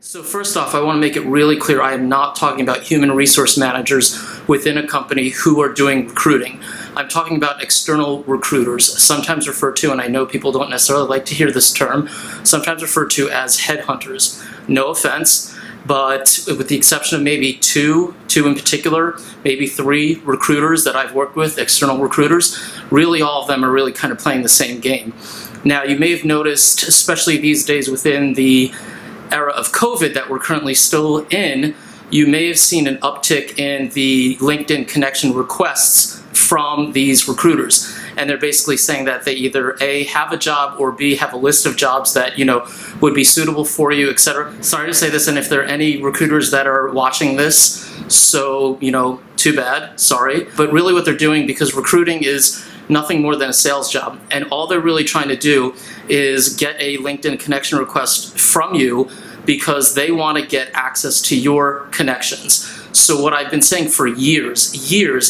So first off, I want to make it really clear I am not talking about human resource managers within a company who are doing recruiting. I'm talking about external recruiters, sometimes referred to, and I know people don't necessarily like to hear this term, sometimes referred to as headhunters. No offense, but with the exception of maybe two in particular, maybe three recruiters that I've worked with, external recruiters, really all of them are really kind of playing the same game. Now, you may have noticed, especially these days within the era of COVID that we're currently still in, you may have seen an uptick in the LinkedIn connection requests from these recruiters. And they're basically saying that they either A, have a job, or B, have a list of jobs that, would be suitable for you, etc. Sorry to say this, and if there are any recruiters that are watching this, so, too bad, sorry. But really what they're doing, because recruiting is nothing more than a sales job, and all they're really trying to do is get a LinkedIn connection request from you because they want to get access to your connections. So what I've been saying for years,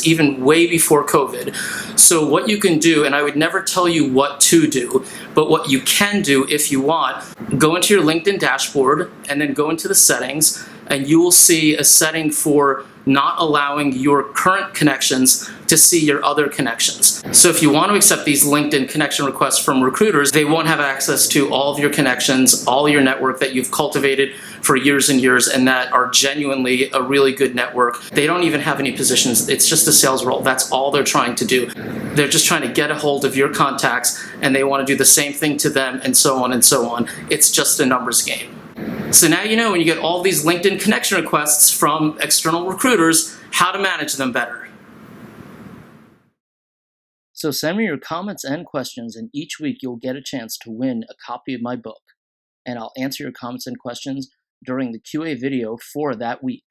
even way before COVID. So what you can do, and I would never tell you what to do, but what you can do if you want, go into your LinkedIn dashboard and then go into the settings, and you will see a setting for not allowing your current connections to see your other connections. So if you want to accept these LinkedIn connection requests from recruiters, they won't have access to all of your connections, all your network that you've cultivated for years and years and that are genuinely a really good network. They don't even have any positions. It's just a sales role. That's all they're trying to do. They're just trying to get a hold of your contacts, and they want to do the same thing to them, and so on and so on. It's just a numbers game. So now you know when you get all these LinkedIn connection requests from external recruiters, how to manage them better. So send me your comments and questions, and each week you'll get a chance to win a copy of my book. And I'll answer your comments and questions during the QA video for that week.